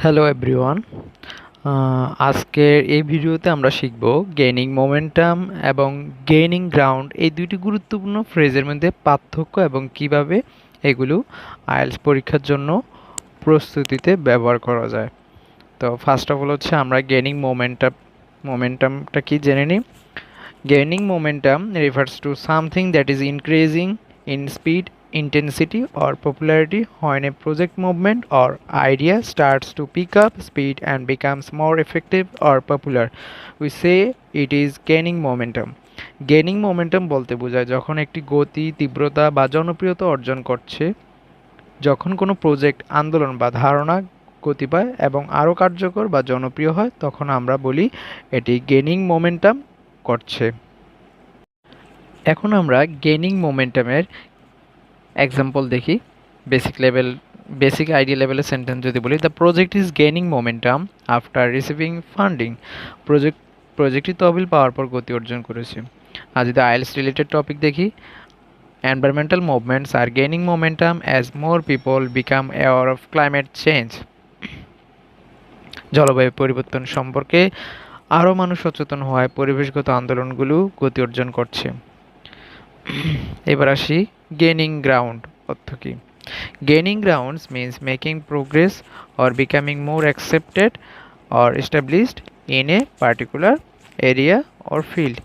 Hello everyone. আজকের এই ভিডিওতে আমরা শিখব গেইনিং মোমেন্টাম এবং গেইনিং গ্রাউন্ড এই দুইটি গুরুত্বপূর্ণ ফ্রেজের মধ্যে পার্থক্য এবং কিভাবে এগুলো আইএলটিএস পরীক্ষার জন্য প্রস্তুতিতে ব্যবহার করা যায়। তো ফার্স্ট অফ অল হচ্ছে আমরা গেইনিং মোমেন্টামটা কি জেনে নিই। Gaining momentum refers to something that is increasing in speed, intensity, or popularity when a project movement or idea starts to pick up speed and becomes more effective or popular. We say it is gaining momentum. Gaining momentum বলতে বোঝায় যখন একটি গতি, তীব্রতা বা জনপ্রিয়তা অর্জন করছে, যখন কোনো প্রজেক্ট, আন্দোলন বা ধারণা গতি পায় এবং আরও কার্যকর বা জনপ্রিয় হয়, তখন আমরা বলি এটি গেইনিং মোমেন্টাম করছে। এখন আমরা গেইনিং মোমেন্টামের এক্সাম্পল দেখি। বেসিক আইডিয়া লেভেলের সেন্টেন্স যদি বলি, the project is gaining momentum after receiving funding. প্রজেক্টটি তহবিল পাওয়ার পর গতি অর্জন করেছে। আর যদি আইএলটিএস রিলেটেড টপিক দেখি, environmental movements are gaining momentum as more people become aware of climate change. জলবায়ু পরিবর্তন সম্পর্কে আরও মানুষ সচেতন হওয়ায় পরিবেশগত আন্দোলনগুলো গতি অর্জন করছে। এবার আসি গেইনিং গ্রাউন্ড অর্থ কী। Gaining grounds means making progress or becoming more accepted or established in a particular area or field.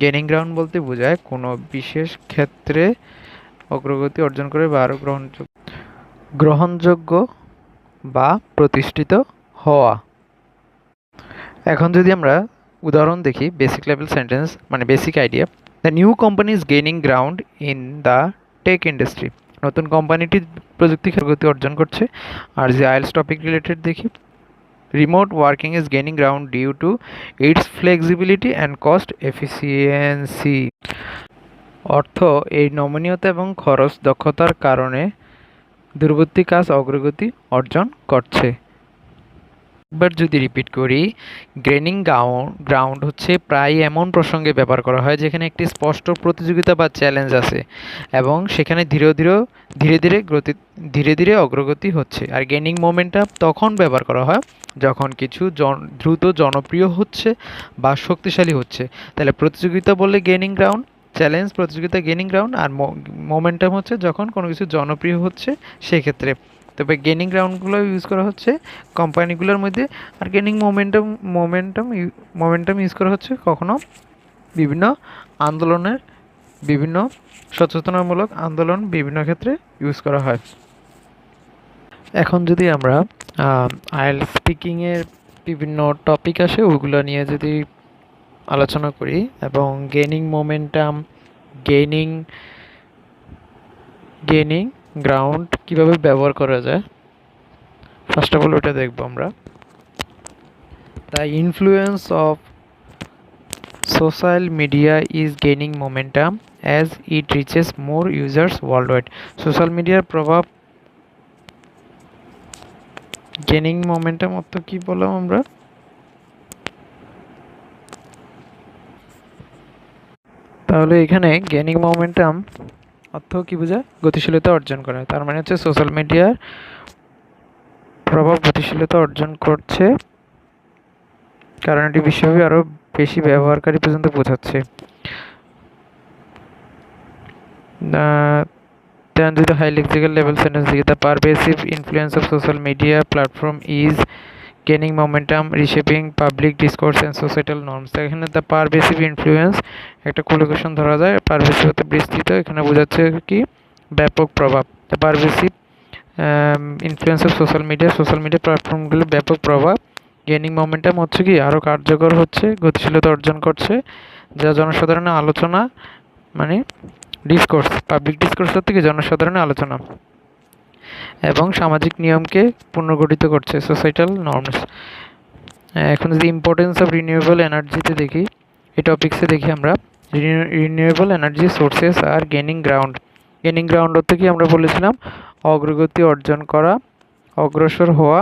Gaining ground বলতে বোঝায় কোনো বিশেষ ক্ষেত্রে অগ্রগতি অর্জন করে বা আরও গ্রহণযোগ্য বা প্রতিষ্ঠিত হওয়া। এখন যদি আমরা উদাহরণ দেখি, বেসিক লেভেল সেন্টেন্স মানে basic idea. The new company is gaining ground in the tech industry. নতুন কোম্পানিটি প্রযুক্তি গতি অর্জন করছে। আর যে আইএলটিএস টপিক রিলেটেড দেখি, remote working is gaining ground due to its flexibility and cost efficiency. অর্থ, এই নমনীয়তা এবং খরচ দক্ষতার কারণে দূরবর্তী কাজ অগ্রগতি অর্জন করছে। একবার যদি রিপিট করি, গেইনিং গ্রাউন্ড হচ্ছে প্রায় এমন প্রসঙ্গে ব্যবহার করা হয় যেখানে একটি স্পষ্ট প্রতিযোগিতা বা চ্যালেঞ্জ আছে এবং সেখানে ধীরে ধীরে অগ্রগতি হচ্ছে। আর গেইনিং মোমেন্টাম তখন ব্যবহার করা হয় যখন কিছু দ্রুত জনপ্রিয় হচ্ছে বা শক্তিশালী হচ্ছে। তাহলে প্রতিযোগিতা বললে গেইনিং গ্রাউন্ড, চ্যালেঞ্জ প্রতিযোগিতা গেইনিং গ্রাউন্ড, আর মোমেন্টাম হচ্ছে যখন কোনো কিছু জনপ্রিয় হচ্ছে সেক্ষেত্রে। তবে গেইনিং গ্রাউন্ডগুলো ইউজ করা হচ্ছে কোম্পানিগুলোর মধ্যে, আর গেইনিং মোমেন্টাম ইউজ করা হচ্ছে কখনো বিভিন্ন আন্দোলনের, বিভিন্ন সচেতনামূলক আন্দোলন বিভিন্ন ক্ষেত্রে ইউজ করা হয়। এখন যদি আমরা আইএলটিএস স্পিকিংয়ের বিভিন্ন টপিক আসে ওগুলো নিয়ে যদি আলোচনা করি এবং গেইনিং মোমেন্টাম, গেইনিং গ্রাউন্ড কিভাবে ব্যবহার করা যায়, ফার্স্ট অফ অল ওটা দেখবো আমরা। The influence of social media is gaining momentum as it reaches more users worldwide. Social মিডিয়ার প্রভাব গেইনিং মোমেন্টাম অর্থ কী বললাম আমরা? তাহলে এখানে গেইনিং মোমেন্টাম অর্থ কী বোঝায়? গতিশীলতা অর্জন করা। তার মানে হচ্ছে সোশ্যাল মিডিয়ার প্রভাব গতিশীলতা অর্জন করছে কারণ এটি বিশ্বব্যাপী আরও বেশি ব্যবহারকারী পর্যন্ত পৌঁছাচ্ছে। Then to the high lexical level sentence, the pervasive influence of social media platform is gaining momentum, reshaping public discourse and societal norms. এখানে the pervasive influence একটা কোলোকেশন ধরা যায়, পারভেসিভ হতে বিস্তৃত, এখানে বোঝাচ্ছে কি ব্যাপক প্রভাব। the pervasive influence of social media প্ল্যাটফর্মগুলো ব্যাপক প্রভাব। গেইনিং মোমেন্টাম হচ্ছে কি আরও কার্যকর হচ্ছে, গতিশীলতা অর্জন করছে, যা জনসাধারণের আলোচনা মানে ডিসকোর্স, পাবলিক ডিসকোর্স হচ্ছে কি জনসাধারণের আলোচনা এবং সামাজিক নিয়মকে পুনর্গঠিত করছে, সোসাইটাল নর্মস। এখন যদি ইম্পর্টেন্স অফ রিনিউয়েবল এনার্জিতে দেখি, এই টপিক্সে দেখি আমরা রিনিউয়েবল এনার্জি সোর্সেস আর গেইনিং গ্রাউন্ড। গেইনিং গ্রাউন্ড হচ্ছে কি আমরা বলেছিলাম অগ্রগতি অর্জন করা, অগ্রসর হওয়া,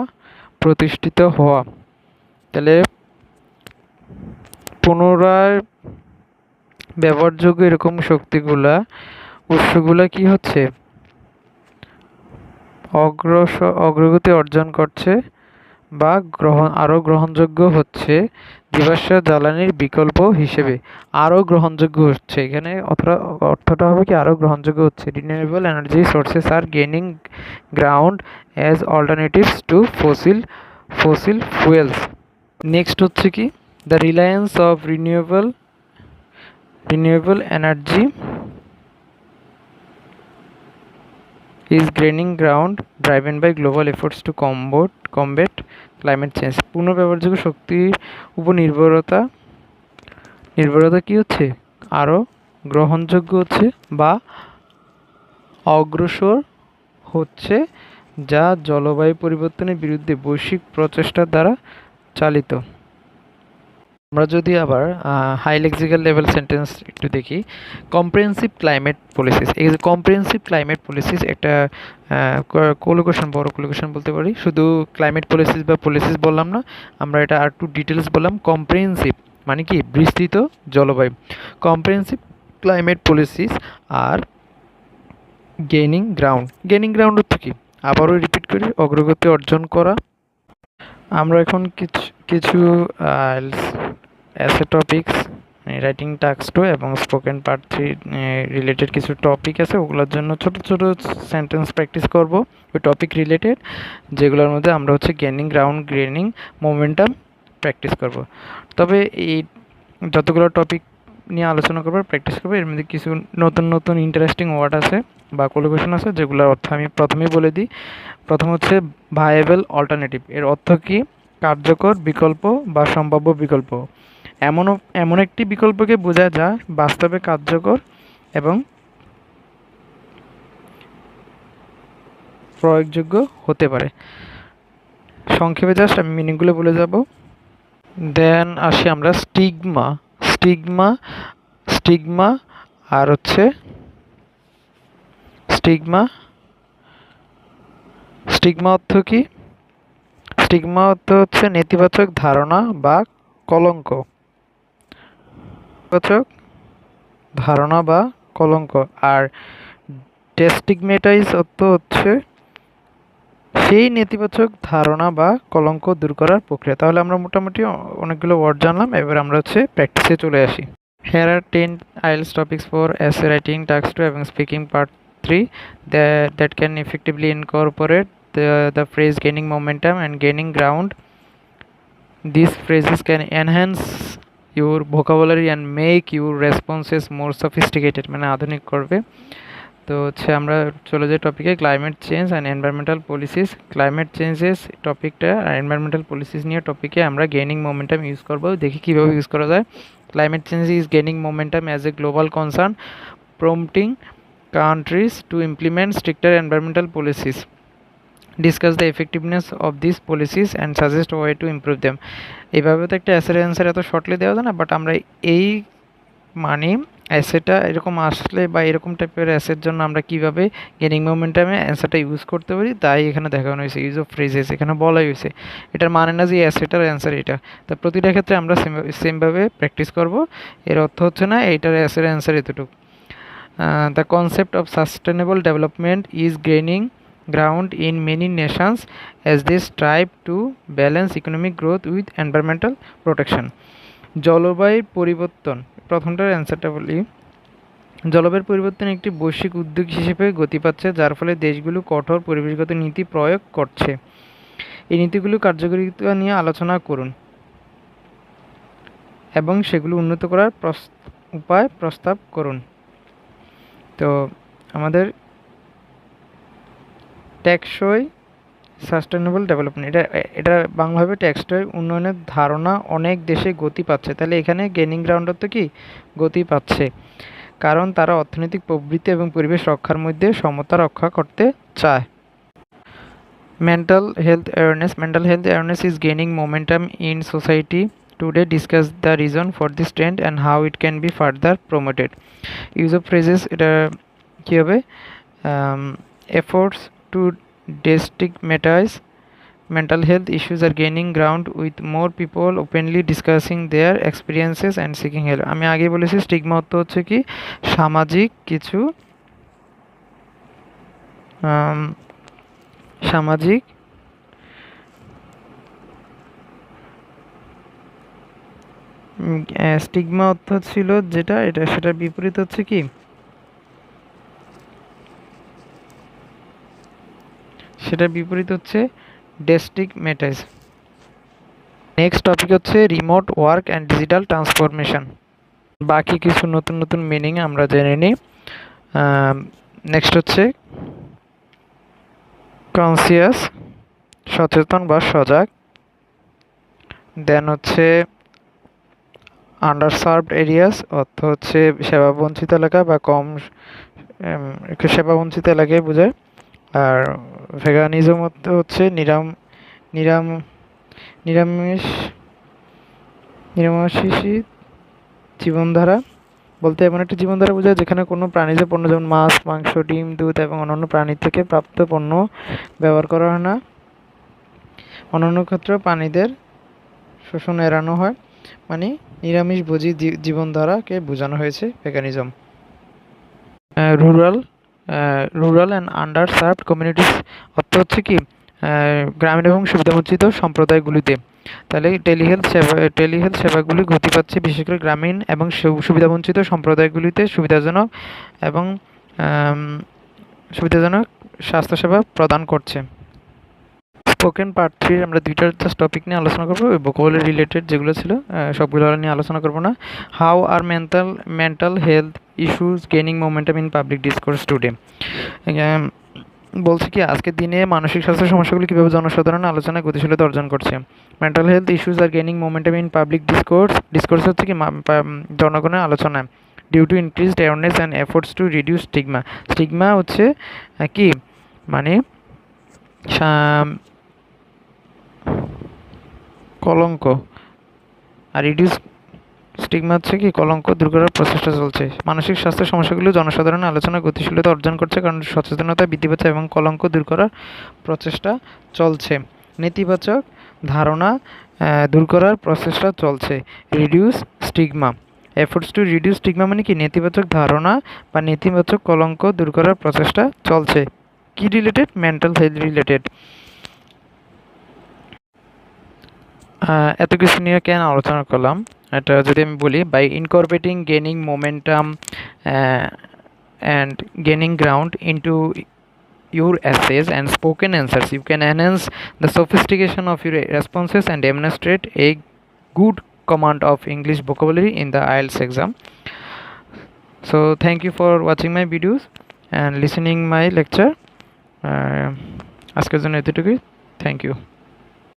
প্রতিষ্ঠিত হওয়া। তাহলে পুনরায় ব্যবহারযোগ্য এরকম উৎসগুলা কি হচ্ছে অগ্রগতি অর্জন করছে বা আরও গ্রহণযোগ্য হচ্ছে জীবাশ্ম জ্বালানির বিকল্প হিসেবে। আরও গ্রহণযোগ্য হচ্ছে, এখানে অর্থটা হবে কি আরও গ্রহণযোগ্য হচ্ছে। Renewable energy sources R gaining ground as alternatives to fossil fuels. Next হচ্ছে কি the Reliance of renewable energy is gaining ground driven by global efforts to combat climate change. পুনর্ব্যবহারযোগ্য শক্তির উপর নির্ভরতা কি হচ্ছে আরও গ্রহণযোগ্য হচ্ছে বা অগ্রসর হচ্ছে, যা জলবায়ু পরিবর্তনের বিরুদ্ধে বৈশ্বিক প্রচেষ্টার দ্বারা চালিত। আমরা যদি আবার হাই লেক্সিক্যাল লেভেল সেন্টেন্স একটু দেখি, কম্প্রিহেনসিভ ক্লাইমেট পলিসিস। এই যে কম্প্রিহেনসিভ ক্লাইমেট পলিসিস একটা কোলোকেশন, বড় কোলোকেশন বলতে পারি। শুধু ক্লাইমেট পলিসিস বা পলিসিস বললাম না, আমরা এটা আর একটু ডিটেলস বললাম। কম্প্রিহেনসিভ মানে কি বিস্তৃত জলবায়ু। কম্প্রিহেনসিভ ক্লাইমেট পলিসিস আর গেইনিং গ্রাউন্ড হচ্ছে কি, আবারও রিপিট করি, অগ্রগতি অর্জন করা। আমরা এখন কিছু অ্যাসে টপিক্স, রাইটিং টাস্ক 2 এবং স্পোকেন পার্ট 3 রিলেটেড কিছু টপিক আছে, ওগুলোর জন্য ছোট ছোট সেন্টেন্স প্র্যাকটিস করব ওই টপিক রিলেটেড, যেগুলোর মধ্যে আমরা হচ্ছে গেইনিং মোমেন্টাম প্র্যাকটিস করব। তবে এই যতগুলো টপিক নিয়ে আলোচনা করবো, প্র্যাকটিস করবো, এর মধ্যে কিছু নতুন ইন্টারেস্টিং ওয়ার্ড আছে বা কোলোকেশন আছে, যেগুলোর অর্থ আমি প্রথমেই বলে দিই। প্রথম হচ্ছে ভায়াবল অল্টারনেটিভ। এর অর্থ কি কার্যকর বিকল্প বা সম্ভাব্য বিকল্প। এমন একটি বিকল্পকে বোঝায় যা বাস্তবে কার্যকর এবং প্রয়োগযোগ্য হতে পারে। সংক্ষেপে জাস্ট আমি মিনিংগুলো বলে যাব। দেন আসি আমরা স্টিগমা আর হচ্ছে স্টিগমা অর্থ কি? স্টিগমা অর্থ হচ্ছে নেতিবাচক ধারণা বা কলঙ্ক। আর ডেস্টিগমেটাইজ অর্থ হচ্ছে সেই নেতিবাচক ধারণা বা কলঙ্ক দূর করার প্রক্রিয়া। তাহলে আমরা মোটামুটি অনেকগুলো ওয়ার্ড জানলাম, এবার আমরা হচ্ছে প্র্যাকটিসে চলে আসি। Here are 10 IELTS topics for essay writing, task 2 এবং speaking part 3 that can effectively incorporate the phrase gaining momentum and gaining ground. These phrases can enhance your vocabulary and make your responses more sophisticated, মানে আধুনিক করবে। তো হচ্ছে আমরা চলে যাই টপিকে, climate change and environmental policies. Climate changes টপিকটা আর এনভায়রনমেন্টাল পলিসিস নিয়ে টপিকে আমরা গেইনিং মোমেন্টাম ইউজ করব। দেখি কীভাবে ইউজ করা যায়। Climate change is gaining momentum as a global concern, prompting countries to implement stricter environmental policies. Discuss the effectiveness of these policies and suggest a way to improve them. এইভাবে তো একটা অ্যাসের answer এত shortly দেওয়া যায় না, but আমরা এই মানে অ্যাসেটা এরকম আসলে বা এরকম টাইপের অ্যাসের জন্য আমরা কীভাবে গেইনিং মোমেন্টামে অ্যান্সারটা ইউজ করতে পারি তাই এখানে দেখানো হয়েছে। ইউজ অফ ফ্রেজেস এখানে বলাই হয়েছে, এটার মানে না যে অ্যাসেটার অ্যান্সার এটা। তো প্রতিটা ক্ষেত্রে আমরা সেমভাবে প্র্যাকটিস করব। এর অর্থ হচ্ছে না এইটার অ্যাসের অ্যান্সার এতটুকু। The concept of sustainable development is gaining ground in many nations as they strive to balance economic growth with environmental protection. জলবায়ুর পরিবর্তন, প্রথমটার অ্যান্সারটা বলি। জলবায়ুর পরিবর্তন একটি বৈশ্বিক উদ্যোগ হিসেবে গতি পাচ্ছে, যার ফলে দেশগুলো কঠোর পরিবেশগত নীতি প্রয়োগ করছে। এই নীতিগুলো কার্যকারিতা নিয়ে আলোচনা করুন এবং সেগুলো উন্নত করার উপায় প্রস্তাব করুন। তো আমাদের টেকসই সাস্টেনেবল ডেভেলপমেন্ট, এটা বাংলাভাবে টেকসই উন্নয়নের ধারণা অনেক দেশে গতি পাচ্ছে। তাহলে এখানে গেইনিং গ্রাউন্ড তো কি গতি পাচ্ছে, কারণ তারা অর্থনৈতিক প্রবৃদ্ধি এবং পরিবেশ রক্ষার মধ্যে সমতা রক্ষা করতে চায়। Mental health awareness is gaining momentum in society today. Discuss the reason for this trend and how it can be further promoted. Use of phrases, এটা কী হবে? Efforts to destigmatize mental health issues are gaining ground with more people openly discussing their experiences and seeking help. আমি আগে বলেছি stigma অর্থ হচ্ছে কি সামাজিক কিছু সামাজিক স্টিগমা অর্থ ছিল যেটা, এটা সেটার বিপরীত হচ্ছে কি, সেটার বিপরীত হচ্ছে ডেস্টিগমেটাইজ। নেক্সট টপিক হচ্ছে remote work and digital transformation. বাকি কিছু নতুন নতুন মিনিং আমরা জেনে নিই। নেক্সট হচ্ছে কনসিয়াস, সচেতন বা সজাগ। দেন হচ্ছে আন্ডারসার্ভড এরিয়াস, অর্থ হচ্ছে সেবাবঞ্চিত এলাকা বা কম একটু সেবাবঞ্চিত এলাকায় বোঝায়। আর ভেগানিজম হচ্ছে নিরাম নিরামিষ নিরামিষী জীবনধারা, বলতে এমন একটা জীবনধারা বোঝায় যেখানে কোনো প্রাণীজ পণ্য যেমন মাছ, মাংস, ডিম, দুধ এবং অন্যান্য প্রাণী থেকে প্রাপ্ত পণ্য ব্যবহার করা হয় না। অন্যান্য ক্ষেত্রেও প্রাণীদের শোষণ এড়ানো হয়, মানে নিরামিষভোজী জীবনধারাকে বোঝানো হয়েছে veganism. Rural rural and underserved communities, অর্থ হচ্ছে কি গ্রামীণ এবং সুবিধাবঞ্চিত সম্প্রদায়গুলিতে। তাহলে টেলিহেলথ সেবাগুলি গতি পাচ্ছে বিশেষ করে গ্রামীণ এবং সুবিধাবঞ্চিত সম্প্রদায়গুলিতে এবং সুবিধাজনক স্বাস্থ্যসেবা প্রদান করছে। স্পোকেন পার্ট 3 আমরা দুইটা জাস্ট টপিক নিয়ে আলোচনা করবো, ভোকাবুলারি রিলেটেড যেগুলো ছিল সবগুলো নিয়ে আলোচনা করবো না। How are mental health issues gaining momentum in public discourse today. বলছে কি আজকের দিনে মানসিক স্বাস্থ্য সমস্যাগুলি কীভাবে জনসাধারণের আলোচনায় গতিশীলতা অর্জন করছে। Mental health issues are gaining momentum in public discourse হচ্ছে কি জনগণের আলোচনায় due to increased awareness and efforts to reduce stigma হচ্ছে কি মানে কলঙ্ক, আর রিডিউস স্টিগমা হচ্ছে কি কলঙ্ক দূর করার প্রচেষ্টা চলছে। মানসিক স্বাস্থ্য সমস্যাগুলো জনসাধারণের আলোচনায় গতিশীলতা অর্জন করছে কারণ সচেতনতা বৃদ্ধি পাচ্ছে এবং কলঙ্ক দূর করার প্রচেষ্টা চলছে। নেতিবাচক ধারণা দূর করার প্রচেষ্টা চলছে। Reduce stigma, efforts to reduce stigma মানে কি নেতিবাচক ধারণা বা নেতিবাচক কলঙ্ক দূর করার প্রচেষ্টা চলছে। কি রিলেটেড? Mental health related. এত কিছু নিয়ে কেন আলোচনা করলাম এটা যদি আমি বলি, by incorporating gaining momentum and gaining ground into your essays and spoken answers, you can enhance the sophistication of your responses and demonstrate a good command of English vocabulary in the IELTS exam. So thank you for watching my videos and listening my lecture. আজকের জন্য এতটুকুই। Thank you.